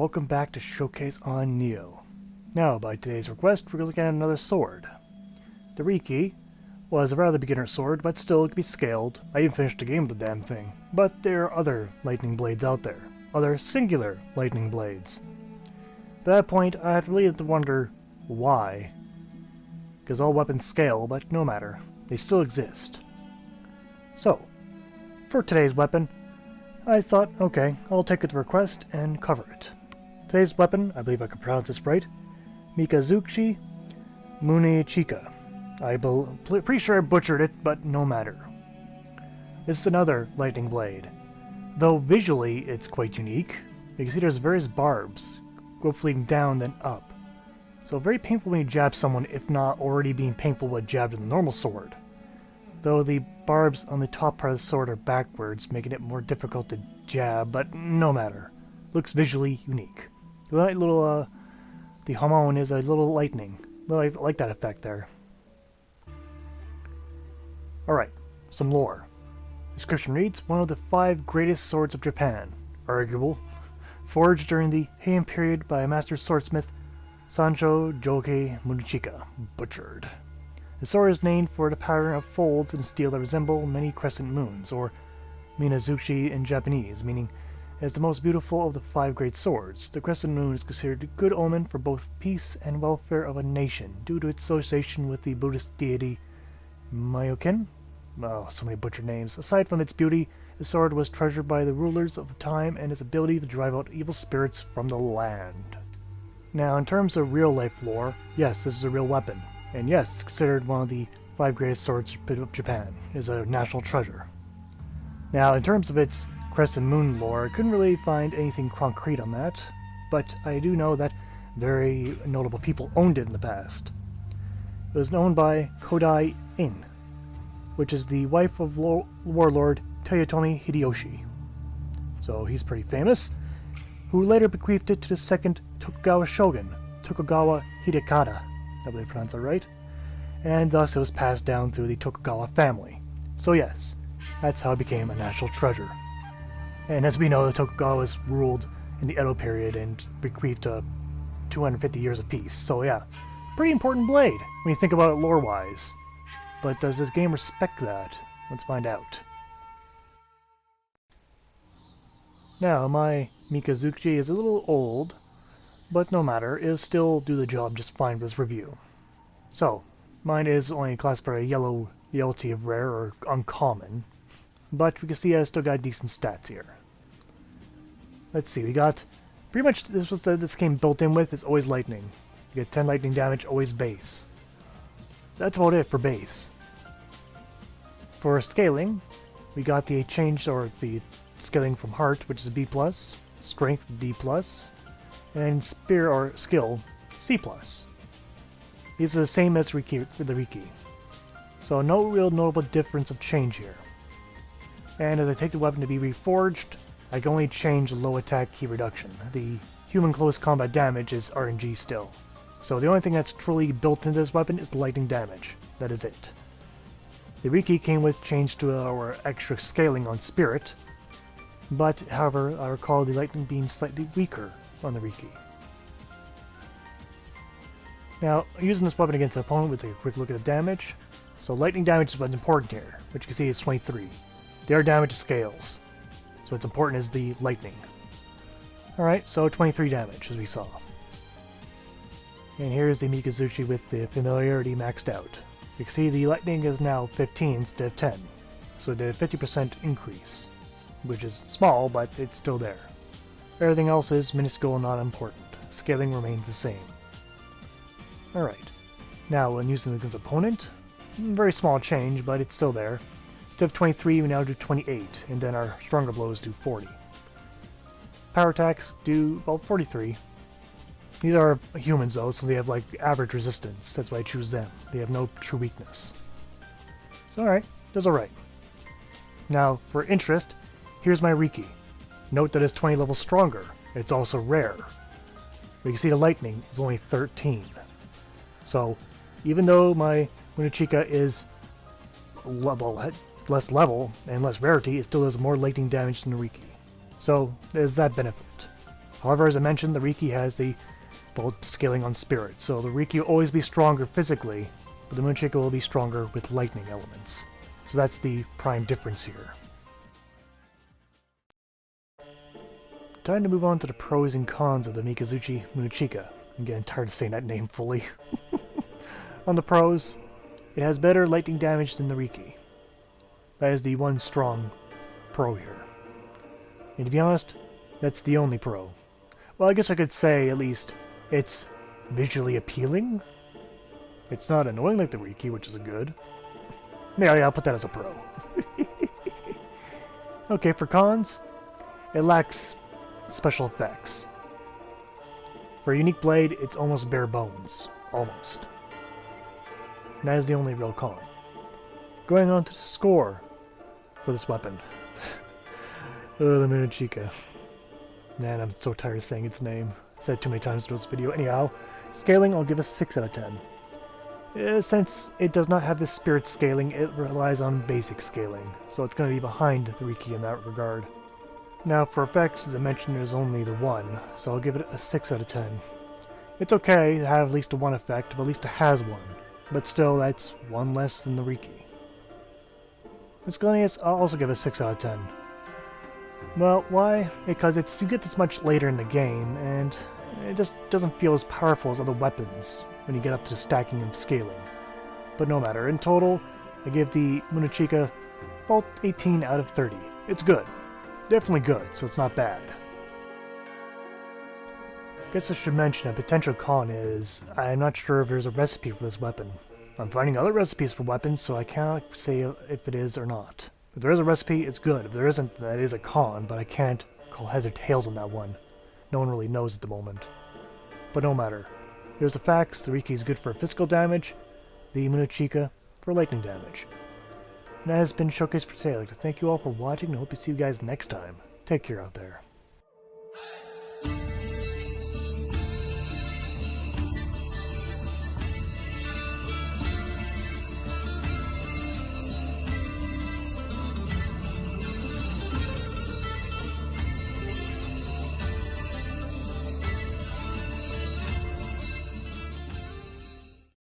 welcome back to Showcase on Nioh. Now, by today's request, we're looking at another sword. The Riki was a rather beginner sword, but still it can be scaled. I even finished the game with the damn thing. But there are other lightning blades out there. Other singular lightning blades. At that point, I had really to wonder why. Because all weapons scale, but no matter. They still exist. So, for today's weapon, I thought, okay, I'll take the request and cover it. Today's weapon, I believe I can pronounce this right, Mikazuki Munechika. Pretty sure I butchered it, but no matter. This is another lightning blade. Though visually it's quite unique. You can see there's various barbs, hopefully down then up. So very painful when you jab someone, if not already being painful when jabbed with a normal sword. Though the barbs on the top part of the sword are backwards, making it more difficult to jab, but no matter. Looks visually unique. The hamon is a little lightning. I like that effect there. Alright, some lore. Description reads, one of the 5 greatest swords of Japan. Arguable. Forged during the Heian period by a master swordsmith, Sancho Joke Munechika. Butchered. The sword is named for the pattern of folds in steel that resemble many crescent moons, or minazuchi in Japanese, meaning as the most beautiful of the 5 great swords. The crescent moon is considered a good omen for both peace and welfare of a nation, due to its association with the Buddhist deity Myokin. Oh, so many butchered names. Aside from its beauty, the sword was treasured by the rulers of the time and its ability to drive out evil spirits from the land. Now, in terms of real-life lore, yes, this is a real weapon. And yes, it's considered one of the 5 greatest swords of Japan. It is a national treasure. Now, in terms of its Crescent Moon lore, I couldn't really find anything concrete on that, but I do know that very notable people owned it in the past. It was owned by Kodai In, which is the wife of warlord Toyotomi Hideyoshi. So he's pretty famous, who later bequeathed it to the second Tokugawa shogun, Tokugawa Hidekata. I believe I pronounced that right. And thus it was passed down through the Tokugawa family. So yes, that's how it became a national treasure. And as we know, the Tokugawas ruled in the Edo period and bequeathed 250 years of peace. So yeah, pretty important blade when you think about it lore-wise. But does this game respect that? Let's find out. Now, my Mikazuki is a little old, but no matter, it'll still do the job just fine for this review. So, mine is only classified a yellowty of rare or uncommon, but we can see I still got decent stats here. Let's see, we got pretty much this game built in with is always lightning. You get 10 lightning damage, always base. That's about it for base. For scaling, we got the scaling from heart, which is B+, strength D+, and spear or skill C+. These are the same as the Riki. So no real notable difference of change here. And as I take the weapon to be reforged, I can only change the low attack key reduction. The human close combat damage is RNG still. So the only thing that's truly built into this weapon is the lightning damage. That is it. The Riki came with change to our extra scaling on Spirit, but however, I recall the lightning being slightly weaker on the Riki. Now, using this weapon against an opponent, we'll take a quick look at the damage. So lightning damage is what's important here, which you can see is 23. Their damage scales. So what's important is the lightning. Alright, so 23 damage, as we saw. And here's the Mikazuki with the familiarity maxed out. You can see the lightning is now 15 instead of 10. So it did a 50% increase, which is small, but it's still there. Everything else is minuscule and not important. Scaling remains the same. Alright, now when using against opponent, very small change, but it's still there. Instead of 23, we now do 28, and then our stronger blows do 40. Power attacks do, well, 43. These are humans though, so they have like average resistance. That's why I choose them. They have no true weakness. So alright, does alright. Now, for interest, here's my Riki. Note that it's 20 levels stronger. It's also rare. But you can see the lightning is only 13. So, even though my Munechika is less level and less rarity, it still does more lightning damage than the Riki. So, there's that benefit. However, as I mentioned, the Riki has the both scaling on spirit, so the Riki will always be stronger physically, but the Munechika will be stronger with lightning elements. So that's the prime difference here. Time to move on to the pros and cons of the Mikazuki Munechika. I'm getting tired of saying that name fully. On the pros, it has better lightning damage than the Riki. That is the one strong pro here. And to be honest, that's the only pro. Well, I guess I could say, at least, it's visually appealing. It's not annoying like the Riki, which is a good. Yeah, I'll put that as a pro. Okay, for cons, it lacks special effects. For a unique blade, it's almost bare bones. Almost. And that is the only real con. Going on to the score for this weapon. Oh, the Munechika. Man, I'm so tired of saying its name. I said it too many times in this video. Anyhow, scaling, I'll give a 6 out of 10. Since it does not have this spirit scaling, it relies on basic scaling, so it's going to be behind the Riki in that regard. Now, for effects, as I mentioned, there's only the one, so I'll give it a 6 out of 10. It's okay to have at least a one effect, but at least it has one. But still, that's one less than the Riki. Miscellaneous, I'll also give it a 6 out of 10. Well, why? Because you get this much later in the game, and it just doesn't feel as powerful as other weapons when you get up to the stacking and scaling. But no matter, in total, I give the Munechika about 18 out of 30. It's good. Definitely good, so it's not bad. I guess I should mention a potential con is, I'm not sure if there's a recipe for this weapon. I'm finding other recipes for weapons, so I cannot say if it is or not. If there is a recipe, it's good. If there isn't, that is a con, but I can't call heads or tails on that one. No one really knows at the moment. But no matter. Here's the facts. The Riki is good for physical damage, the Munechika for lightning damage. And that has been Showcase for today. I'd like to thank you all for watching, and I hope to see you guys next time. Take care out there.